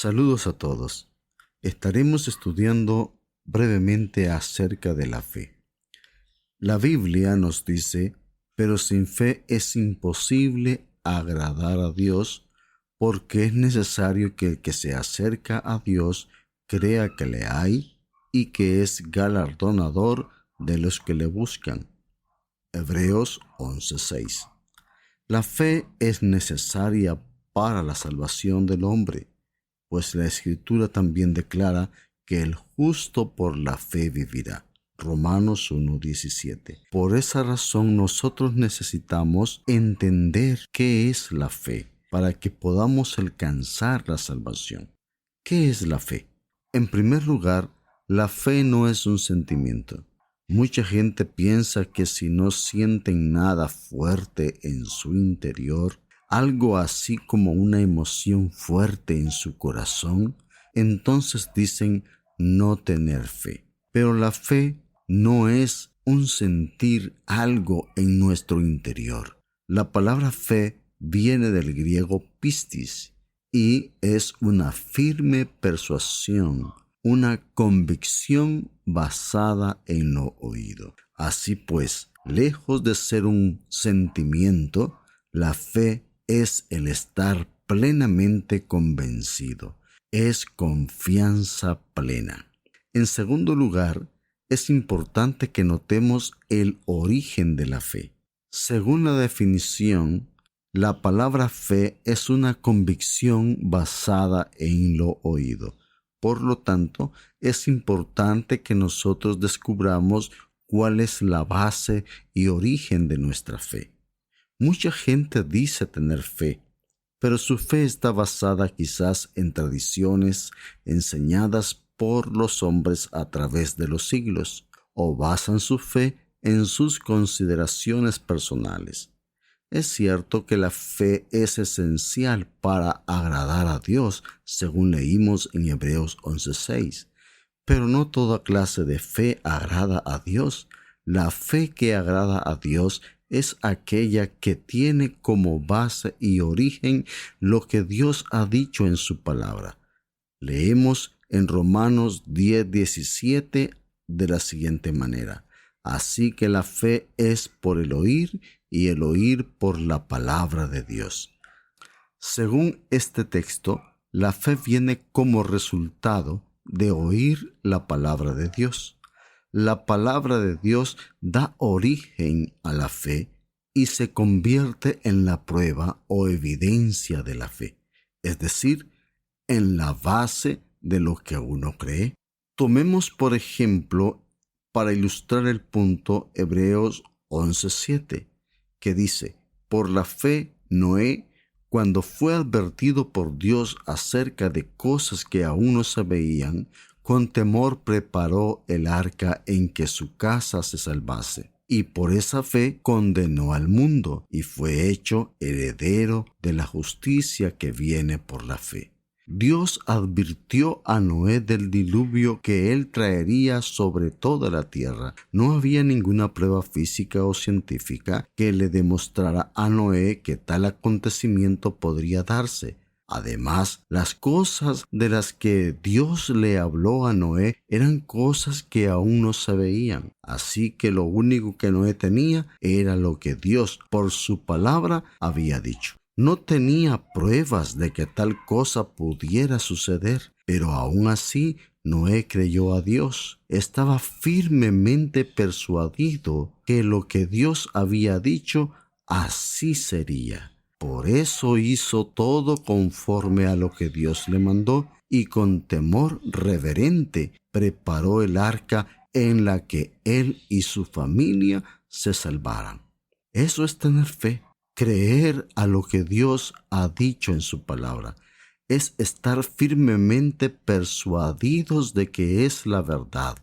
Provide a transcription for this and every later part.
Saludos a todos. Estaremos estudiando brevemente acerca de la fe. La Biblia nos dice, pero sin fe es imposible agradar a Dios, porque es necesario que el que se acerca a Dios crea que le hay y que es galardonador de los que le buscan. Hebreos 11:6. La fe es necesaria para la salvación del hombre, pues la Escritura también declara que el justo por la fe vivirá. Romanos 1:17. Por esa razón nosotros necesitamos entender qué es la fe para que podamos alcanzar la salvación. ¿Qué es la fe? En primer lugar, la fe no es un sentimiento. Mucha gente piensa que si no sienten nada fuerte en su interior, algo así como una emoción fuerte en su corazón, entonces dicen no tener fe. Pero la fe no es un sentir algo en nuestro interior. La palabra fe viene del griego pistis y es una firme persuasión, una convicción basada en lo oído. Así pues, lejos de ser un sentimiento, la fe es el estar plenamente convencido, es confianza plena. En segundo lugar, es importante que notemos el origen de la fe. Según la definición, la palabra fe es una convicción basada en lo oído. Por lo tanto, es importante que nosotros descubramos cuál es la base y origen de nuestra fe. Mucha gente dice tener fe, pero su fe está basada quizás en tradiciones enseñadas por los hombres a través de los siglos, o basan su fe en sus consideraciones personales. Es cierto que la fe es esencial para agradar a Dios, según leímos en Hebreos 11:6. Pero no toda clase de fe agrada a Dios. La fe que agrada a Dios es aquella que tiene como base y origen lo que Dios ha dicho en su palabra. Leemos en Romanos 10:17 de la siguiente manera: así que la fe es por el oír y el oír por la palabra de Dios. Según este texto, la fe viene como resultado de oír la palabra de Dios. La palabra de Dios da origen a la fe y se convierte en la prueba o evidencia de la fe, es decir, en la base de lo que uno cree. Tomemos, por ejemplo, para ilustrar el punto, Hebreos 11:7, que dice: por la fe, Noé, cuando fue advertido por Dios acerca de cosas que aún no se veían, con temor preparó el arca en que su casa se salvase. Y por esa fe condenó al mundo y fue hecho heredero de la justicia que viene por la fe. Dios advirtió a Noé del diluvio que él traería sobre toda la tierra. No había ninguna prueba física o científica que le demostrara a Noé que tal acontecimiento podría darse. Además, las cosas de las que Dios le habló a Noé eran cosas que aún no se veían. Así que lo único que Noé tenía era lo que Dios, por su palabra, había dicho. No tenía pruebas de que tal cosa pudiera suceder, pero aún así Noé creyó a Dios. Estaba firmemente persuadido que lo que Dios había dicho así sería. Por eso hizo todo conforme a lo que Dios le mandó y con temor reverente preparó el arca en la que él y su familia se salvaran. Eso es tener fe. Creer a lo que Dios ha dicho en su palabra es estar firmemente persuadidos de que es la verdad.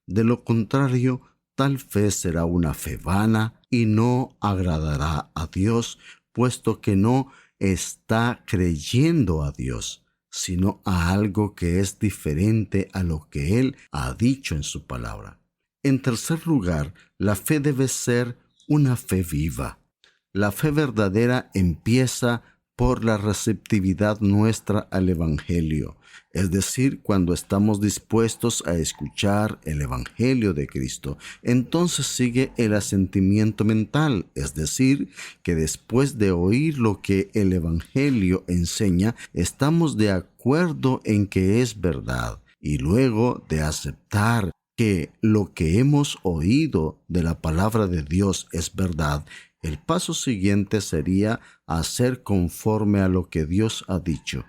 De lo contrario, tal fe será una fe vana y no agradará a Dios, puesto que no está creyendo a Dios, sino a algo que es diferente a lo que Él ha dicho en su palabra. En tercer lugar, la fe debe ser una fe viva. La fe verdadera empieza por la receptividad nuestra al Evangelio, es decir, cuando estamos dispuestos a escuchar el Evangelio de Cristo. Entonces sigue el asentimiento mental, es decir, que después de oír lo que el Evangelio enseña, estamos de acuerdo en que es verdad, y luego de aceptar que lo que hemos oído de la palabra de Dios es verdad, el paso siguiente sería hacer conforme a lo que Dios ha dicho,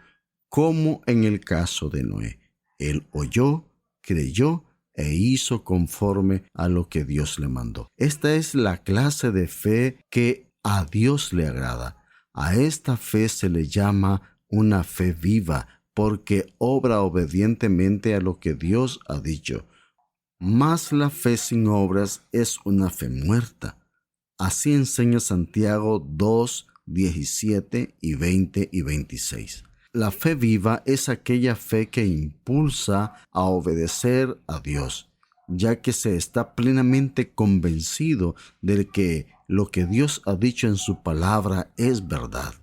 como en el caso de Noé. Él oyó, creyó e hizo conforme a lo que Dios le mandó. Esta es la clase de fe que a Dios le agrada. A esta fe se le llama una fe viva, porque obra obedientemente a lo que Dios ha dicho. Mas la fe sin obras es una fe muerta. Así enseña Santiago 2, 17 y 20 y 26. La fe viva es aquella fe que impulsa a obedecer a Dios, ya que se está plenamente convencido de que lo que Dios ha dicho en su palabra es verdad.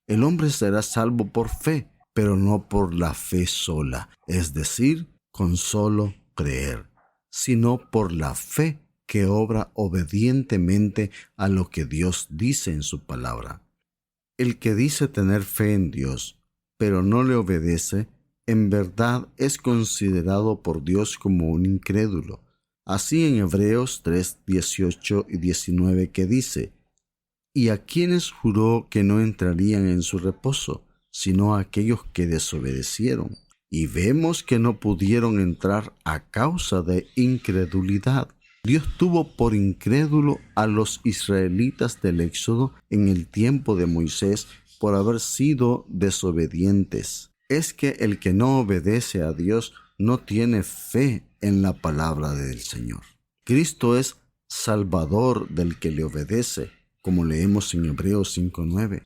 El hombre será salvo por fe, pero no por la fe sola, es decir, con solo creer, sino por la fe que obra obedientemente a lo que Dios dice en su palabra. El que dice tener fe en Dios, pero no le obedece, en verdad es considerado por Dios como un incrédulo. Así en Hebreos 3, 18 y 19 que dice: ¿y a quienes juró que no entrarían en su reposo, sino a aquellos que desobedecieron? Y vemos que no pudieron entrar a causa de incredulidad. Dios tuvo por incrédulo a los israelitas del Éxodo en el tiempo de Moisés por haber sido desobedientes. Es que el que no obedece a Dios no tiene fe en la palabra del Señor. Cristo es Salvador del que le obedece, como leemos en Hebreos 5:9.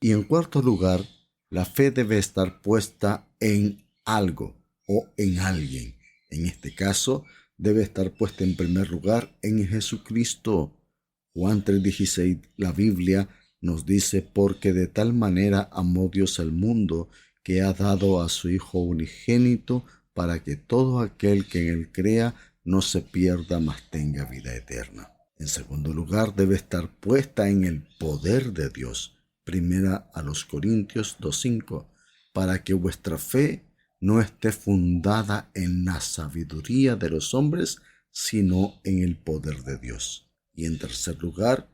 Y en cuarto lugar, la fe debe estar puesta en algo o en alguien. En este caso, debe estar puesta en primer lugar en Jesucristo. Juan 3:16, la Biblia nos dice: porque de tal manera amó Dios al mundo, que ha dado a su Hijo unigénito, para que todo aquel que en él crea no se pierda, mas tenga vida eterna. En segundo lugar, debe estar puesta en el poder de Dios. Primera a los Corintios 2:5, para que vuestra fe no esté fundada en la sabiduría de los hombres, sino en el poder de Dios. Y en tercer lugar,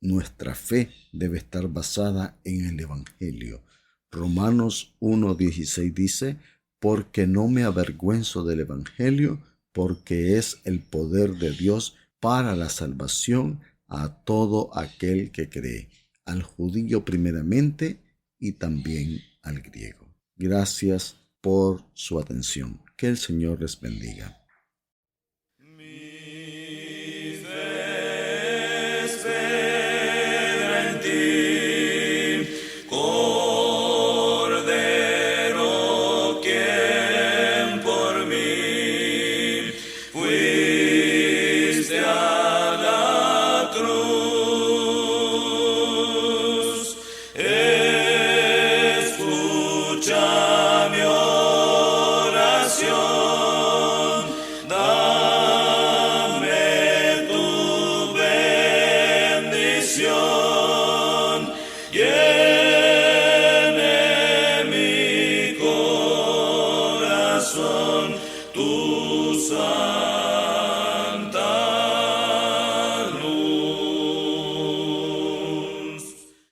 nuestra fe debe estar basada en el Evangelio. Romanos 1:16 dice: porque no me avergüenzo del Evangelio, porque es el poder de Dios para la salvación a todo aquel que cree, al judío primeramente y también al griego. Gracias por su atención. Que el Señor les bendiga. Yeah.